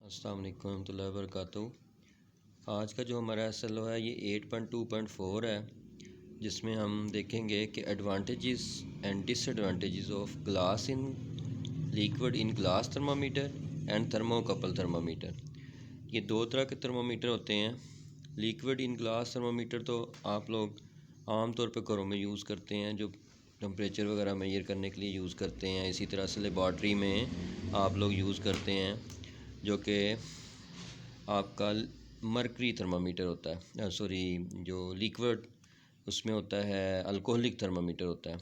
अस्सलाम वालेकुम रहमतुल्लाहि व बरकातुहू। आज का जो हमारा SLO है ये 8.2.4 है, जिसमें हम देखेंगे कि advantages and disadvantages of glass in liquid in glass thermometer and thermocouple thermometer. ये दो तरह के थर्मामीटर होते हैं। लिक्विड इन ग्लास थर्मामीटर तो आप लोग आम तौर पे घरों में यूज़ करते हैं, जो टेम्परेचर वगैरह मेजर करने के लिए यूज़ करते हैं। इसी तरह से लेबॉर्ट्री में आप लोग यूज़ करते हैं, जो कि आपका मरकरी थर्मामीटर होता है, जो लिक्विड उसमें होता है अल्कोहलिक थर्मामीटर होता है।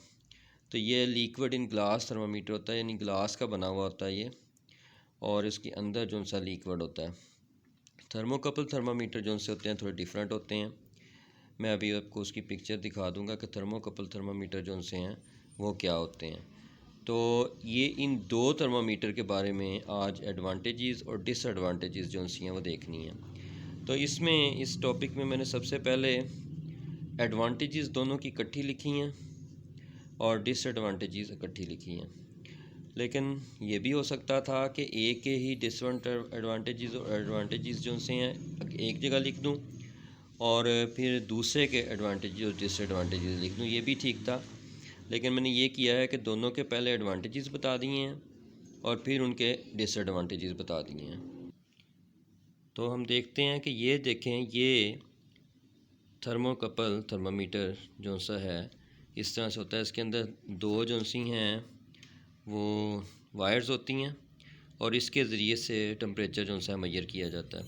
तो ये लिक्विड इन ग्लास थर्मामीटर होता है, यानी ग्लास का बना हुआ होता है ये, और इसके अंदर जो सा लिक्विड होता है। थर्मोकपल थर्मामीटर जो से होते हैं थोड़े डिफरेंट होते हैं। मैं अभी आपको उसकी पिक्चर दिखा दूंगा कि थर्मोकपल थर्मामीटर जो से हैं वो क्या होते हैं। तो ये इन दो थर्मामीटर के बारे में आज एडवांटेजेस और डिसएडवांटेजेस जो सी हैं वो देखनी है। तो इसमें इस टॉपिक में मैंने सबसे पहले एडवांटेजेस दोनों की इकट्ठी लिखी हैं और डिसएडवांटेजेस इकट्ठी लिखी हैं। लेकिन ये भी हो सकता था कि एक के ही डिसएडवांटेजेस और एडवांटेजेस जो से हैं एक जगह लिख दूं और फिर दूसरे के एडवांटेजेस और डिसएडवांटेजेस लिख दूं, ये भी ठीक था। लेकिन मैंने ये किया है कि दोनों के पहले एडवांटेजेस बता दिए हैं और फिर उनके डिसएडवांटेजेस बता दिए हैं। तो हम देखते हैं कि ये देखें, ये थर्मोकपल थर्मामीटर जो सा है इस तरह से होता है। इसके अंदर दो जो सी हैं वो वायर्स होती हैं और इसके ज़रिए से टेम्परेचर जो सा मेजर किया जाता है।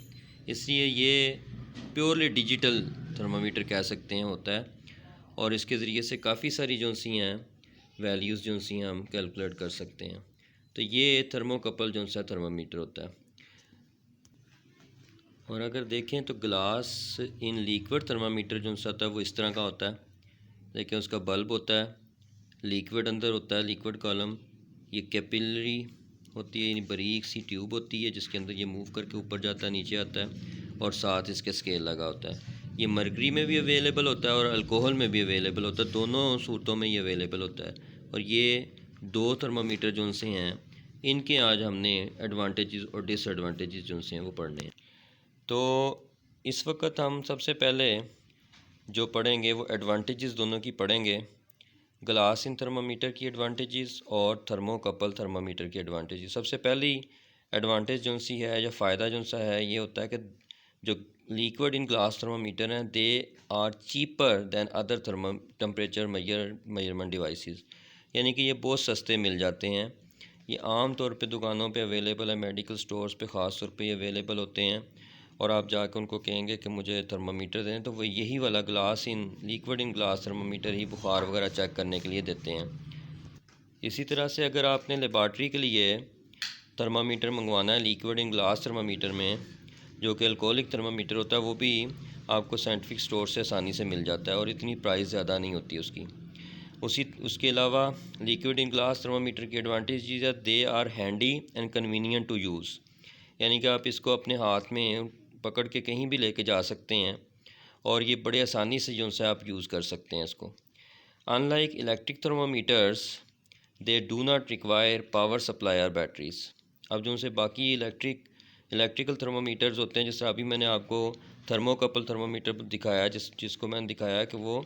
इसलिए ये प्योरली डिजिटल थर्मामीटर कह सकते हैं होता है, और इसके ज़रिए से काफ़ी सारी जो सी हैं वैल्यूज़ जो सी हम कैलकुलेट कर सकते हैं। तो ये थर्मोकपल जो सा थर्मामीटर होता है। और अगर देखें तो ग्लास इन लिक्विड थर्मामीटर जो सा होता है वो इस तरह का होता है। देखिए उसका बल्ब होता है, लिक्विड अंदर होता है, लिक्विड कॉलम। ये कैपिलरी होती है, यानी बारीक सी ट्यूब होती है जिसके अंदर ये मूव करके ऊपर जाता है, नीचे आता है, और साथ इसके स्केल लगा होता है। ये मरकरी में भी अवेलेबल होता है और अल्कोहल में भी अवेलेबल होता है, दोनों सूरतों में ये अवेलेबल होता है। और ये दो थर्मामीटर जो से हैं इनके आज हमने एडवांटेजेस और डिसएडवांटेजेस जो से हैं वो पढ़ने हैं। तो इस वक्त हम सबसे पहले जो पढ़ेंगे वो एडवांटेजेस दोनों की पढ़ेंगे, ग्लास इन थर्मामीटर की एडवांटेजेस और थर्मोकपल थर्मामीटर की एडवांटेजेस। सबसे पहली एडवांटेज जो सी है या फ़ायदा जो सा है ये होता है कि जो लिक्विड इन ग्लास थर्मामीटर हैं they are cheaper than other temperature measurement devices, यानी कि ये बहुत सस्ते मिल जाते हैं। ये आम तौर पे दुकानों पे अवेलेबल है, मेडिकल स्टोर्स पे ख़ास तौर पे ये अवेलेबल होते हैं। और आप जाकर उनको कहेंगे कि मुझे थर्मामीटर दें तो वो यही वाला glass in liquid in glass thermometer ही बुखार वगैरह चेक करने के लिए देते हैं। इसी तरह से अगर आपने लेबॉर्ट्री के लिए थर्मामीटर मंगवाना है लिक्विड इन ग्लास थर्मामीटर में, जो कि अल्कोहलिक थर्मामीटर होता है, वो भी आपको साइंटिफिक स्टोर से आसानी से मिल जाता है और इतनी प्राइस ज़्यादा नहीं होती उसकी। उसके अलावा लिक्विड इन ग्लास थर्मामीटर की एडवांटेज है they are handy and convenient to use, यानी कि आप इसको अपने हाथ में पकड़ के कहीं भी लेके जा सकते हैं और ये बड़े आसानी से जो से आप यूज़ कर सकते हैं इसको। Unlike electric thermometers they do not require power supply और बैटरीज। अब जो से बाकी इलेक्ट्रिकल थर्मामीटर्स होते हैं, जिस तरह अभी मैंने आपको थर्मोकपल थर्मामीटर दिखाया, जिसको मैंने दिखाया कि वो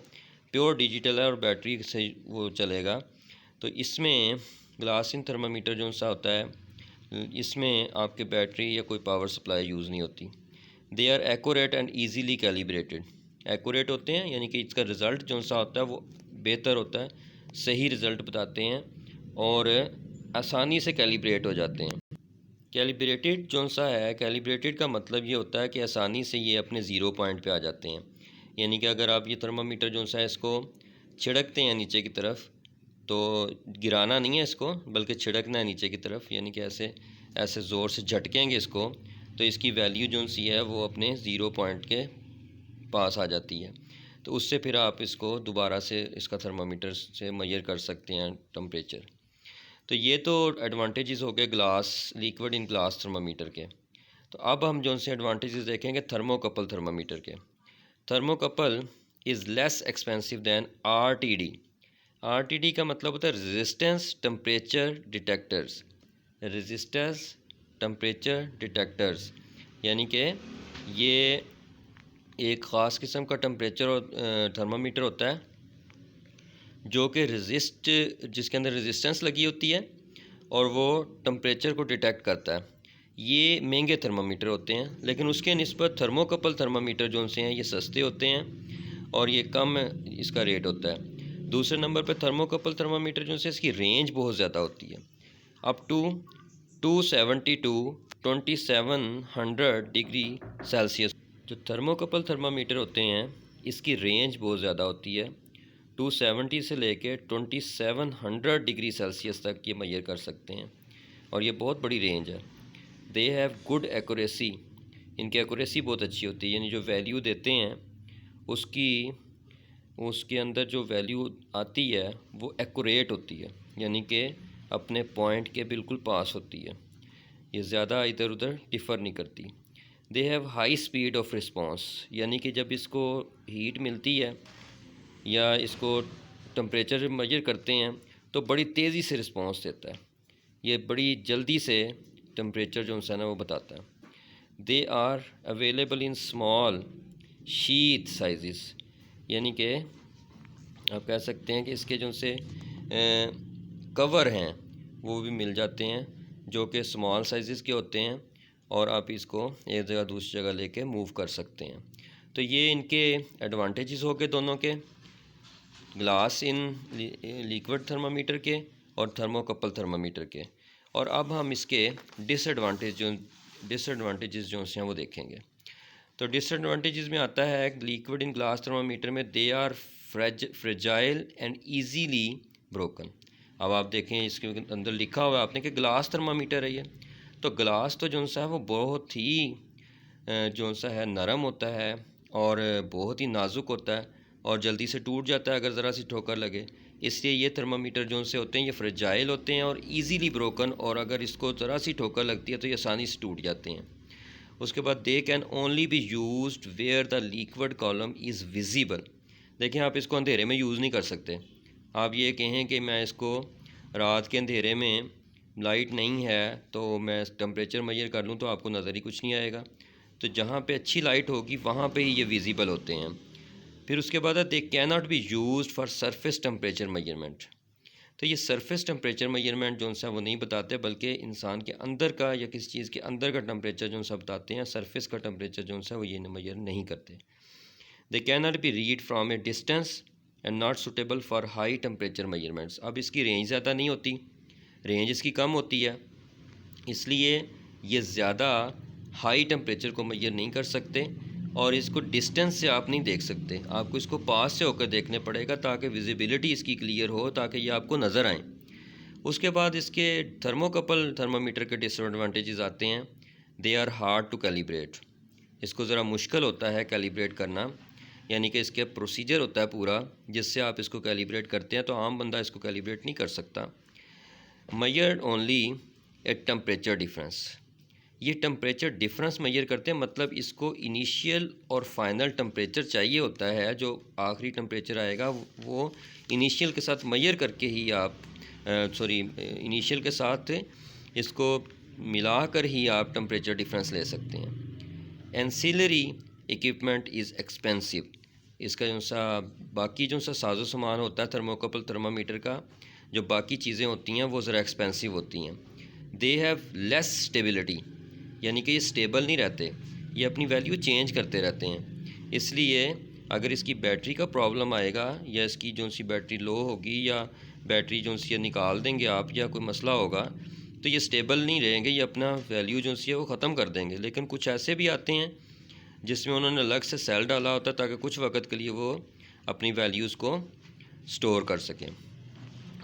प्योर डिजिटल है और बैटरी से वो चलेगा। तो इसमें ग्लास इन थर्मामीटर जो सा होता है इसमें आपके बैटरी या कोई पावर सप्लाई यूज़ नहीं होती। They are accurate and easily calibrated. Accurate होते हैं यानी कि इसका रिज़ल्ट जो सा होता है वो बेहतर होता है, सही रिज़ल्ट बताते हैं और आसानी से कैलिब्रेट हो जाते हैं। कैलिब्रेटेड जो सा है, कैलिब्रेटेड का मतलब ये होता है कि आसानी से ये अपने ज़ीरो पॉइंट पे आ जाते हैं। यानी कि अगर आप ये थर्मामीटर जो सा है इसको छिड़कते हैं नीचे की तरफ, तो गिराना नहीं है इसको बल्कि छिड़कना है नीचे की तरफ, यानी कि ऐसे ऐसे ज़ोर से झटकेंगे इसको तो इसकी वैल्यू जो सी है वो अपने ज़ीरो पॉइंट के पास आ जाती है। तो उससे फिर आप इसको दोबारा से इसका थर्मामीटर से मेजर कर सकते हैं टेम्परेचर। तो ये तो एडवांटेजेस हो गए glass liquid in glass thermometer के। तो अब हम जो से एडवांटेजेस देखेंगे थर्मोकपल थर्मामीटर के। Thermocouple is less expensive than RTD। RTD का मतलब होता है resistance temperature detectors. Resistance temperature detectors, यानी कि ये एक ख़ास किस्म का टेम्परेचर और थर्मामीटर होता है जो कि जिसके अंदर रेजिस्टेंस लगी होती है और वो टेम्परेचर को डिटेक्ट करता है। ये महंगे थर्मामीटर होते हैं, लेकिन उसके निस्बत थर्मोकपल थर्मामीटर जो से हैं ये सस्ते होते हैं और ये कम इसका रेट होता है। दूसरे नंबर पर थर्मोकपल थर्मामीटर जो से इसकी रेंज बहुत ज़्यादा होती है, up to 270 to 2700 degree Celsius. जो थर्मोकपल थर्मामीटर होते हैं इसकी रेंज बहुत ज़्यादा होती है, 270 से लेके 2700 डिग्री सेल्सियस तक ये मेजर कर सकते हैं और ये बहुत बड़ी रेंज है। दे हैव गुड एक्यूरेसी, इनकी एक्यूरेसी बहुत अच्छी होती है, यानी जो वैल्यू देते हैं उसके अंदर जो वैल्यू आती है वो एक्यूरेट होती है, यानी कि अपने पॉइंट के बिल्कुल पास होती है, ये ज़्यादा इधर उधर डिफ़र नहीं करती। They have high speed of response, यानी कि जब इसको हीट मिलती है या इसको टेम्परेचर मेजर करते हैं तो बड़ी तेज़ी से रिस्पॉन्स देता है, ये बड़ी जल्दी से टेम्परेचर जो है ना वो बताता है। They are available in small sheet size, यानी कि आप कह सकते हैं कि इसके जो से कवर हैं वो भी मिल जाते हैं जो कि स्मॉल साइज़ के होते हैं और आप इसको एक जगह दूसरी जगह लेके मूव कर सकते हैं। तो ये इनके एडवांटेजेस हो गए दोनों के, ग्लास इन लिक्विड थर्मामीटर के और थर्मोकपल थर्मामीटर के। और अब हम इसके डिसएडवांटेजेस जो हैं वो देखेंगे। तो डिसएडवांटेजेस में आता है लिक्विड इन ग्लास थर्मामीटर में they are fragile and easily broken. अब आप देखें इसके अंदर लिखा हुआ है आपने कि ग्लास थर्मामीटर है ये, तो ग्लास तो जो सा है वो बहुत ही जो सा है नरम होता है और बहुत ही नाजुक होता है और जल्दी से टूट जाता है अगर ज़रा सी ठोकर लगे, इसलिए ये थर्मामीटर जो से होते हैं ये फ्रेजाइल होते हैं और ईजीली ब्रोकन, और अगर इसको ज़रा सी ठोकर लगती है तो ये आसानी से टूट जाते हैं। उसके बाद they can only be used where the liquid column is visible. देखें आप इसको अंधेरे में यूज़ नहीं कर सकते। आप ये कहें कि मैं इसको रात के अंधेरे में लाइट नहीं है तो मैं टेम्परेचर मेजर कर लूँ तो आपको नज़र ही कुछ नहीं आएगा। तो जहाँ पे अच्छी लाइट होगी वहाँ पे ही ये विजिबल होते हैं। फिर उसके बाद they can not be used for surface temperature measurement. तो ये सरफेस टेम्परेचर मेजरमेंट जो सा वो नहीं बताते, बल्कि इंसान के अंदर का या किसी चीज़ के अंदर का टेम्परेचर जो सा बताते हैं, सरफेस का टेम्परेचर जो सा वो ये मेजर नहीं करते। They can not be read from A distance and not suitable for high temperature measurements. अब इसकी रेंज ज़्यादा नहीं होती, रेंज इसकी कम होती है, इसलिए ये ज़्यादा हाई टेम्परेचर को मेजर नहीं कर सकते और इसको डिस्टेंस से आप नहीं देख सकते, आपको इसको पास से होकर देखने पड़ेगा ताकि विजिबिलिटी इसकी क्लियर हो, ताकि ये आपको नज़र आए। उसके बाद इसके थर्मोकपल थर्मामीटर के डिसएडवांटेजेस आते हैं। They are hard to calibrate, इसको ज़रा मुश्किल होता है कैलिब्रेट करना, यानी कि इसके प्रोसीजर होता है पूरा जिससे आप इसको कैलिब्रेट करते हैं, तो आम बंदा इसको कैलिब्रेट नहीं कर सकता। Measure only a temperature difference, ये टेम्परेचर डिफरेंस मेजर करते हैं, मतलब इसको इनिशियल और फाइनल टेम्परेचर चाहिए होता है, जो आखिरी टेम्परेचर आएगा वो इनिशियल के साथ मेजर करके ही आप इनिशियल के साथ इसको मिलाकर ही आप टेम्परेचर डिफरेंस ले सकते हैं। एंसिलरी इक्विपमेंट इज़ एक्सपेंसिव, इसका जो सा बाकी जो सा साजो सामान होता है थर्मोकपल थर्मामीटर का, जो बाकी चीज़ें होती हैं वो ज़रा एक्सपेंसिव होती हैं। दे हैव लेस स्टेबिलिटी, यानी कि ये स्टेबल नहीं रहते, ये अपनी वैल्यू चेंज करते रहते हैं, इसलिए अगर इसकी बैटरी का प्रॉब्लम आएगा या इसकी जो सी बैटरी लो होगी या बैटरी जो सी निकाल देंगे आप या कोई मसला होगा तो ये स्टेबल नहीं रहेंगे, ये अपना वैल्यू जो सी है वो ख़त्म कर देंगे। लेकिन कुछ ऐसे भी आते हैं जिसमें उन्होंने अलग से सेल डाला होता है ताकि कुछ वक्त के लिए वो अपनी वैल्यूज़ को स्टोर कर सकें।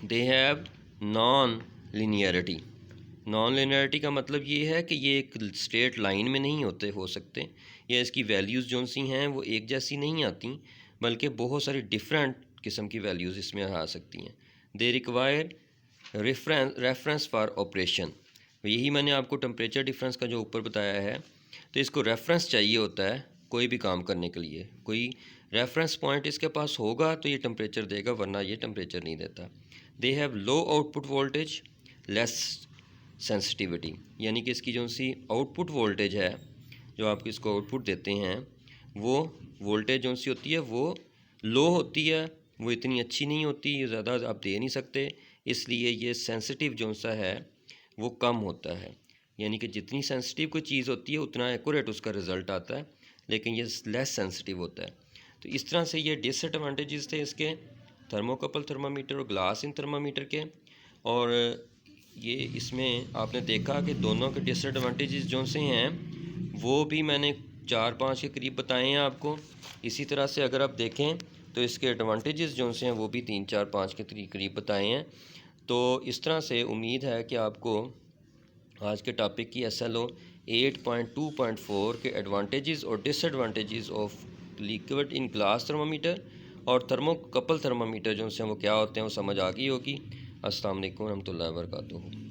They have non linearity, non linearity का मतलब ये है कि ये एक स्ट्रेट लाइन में नहीं हो सकते, या इसकी वैल्यूज़ जो सी हैं वो एक जैसी नहीं आती, बल्कि बहुत सारी डिफरेंट किस्म की वैल्यूज़ इसमें आ सकती हैं। They require reference for operation, यही मैंने आपको टेम्परेचर डिफरेंस का जो ऊपर बताया है, तो इसको रेफरेंस चाहिए होता है कोई भी काम करने के लिए, कोई रेफरेंस पॉइंट इसके पास होगा तो ये टेम्परेचर देगा, वरना ये टेम्परेचर नहीं देता। They have low output voltage, less sensitivity, यानी कि इसकी जो सी आउटपुट वोल्टेज है, जो आप इसको आउटपुट देते हैं, वो वोल्टेज जो सी होती है वो लो होती है, वो इतनी अच्छी नहीं होती, ज़्यादा आप दे नहीं सकते, इसलिए ये सेंसिटिव जो सा है वो कम होता है। यानी कि जितनी सेंसिटिव कोई चीज़ होती है उतना एक्यूरेट उसका रिज़ल्ट आता है, लेकिन ये लेस सेंसिटिव होता है। तो इस तरह से ये डिसएडवांटेजेस थे इसके, थर्मोकपल थर्मामीटर और ग्लास इन थर्मामीटर के। और ये इसमें आपने देखा कि दोनों के डिसएडवांटेजेस जो से हैं वो भी मैंने 4-5 के करीब बताए हैं आपको। इसी तरह से अगर आप देखें तो इसके एडवांटेजेस जो से हैं वो भी 3-4-5 के करीब बताए हैं। तो इस तरह से उम्मीद है कि आपको आज के टॉपिक की SLO 8.2.4 के एडवांटेजेस और disadvantages of liquid in glass thermometer और थर्मोकपल थर्मामीटर जो से वो क्या होते हैं वो समझ आ गई होगी। अस्सलाम वालेकुम रहमतुल्लाहि व बरकातुहू।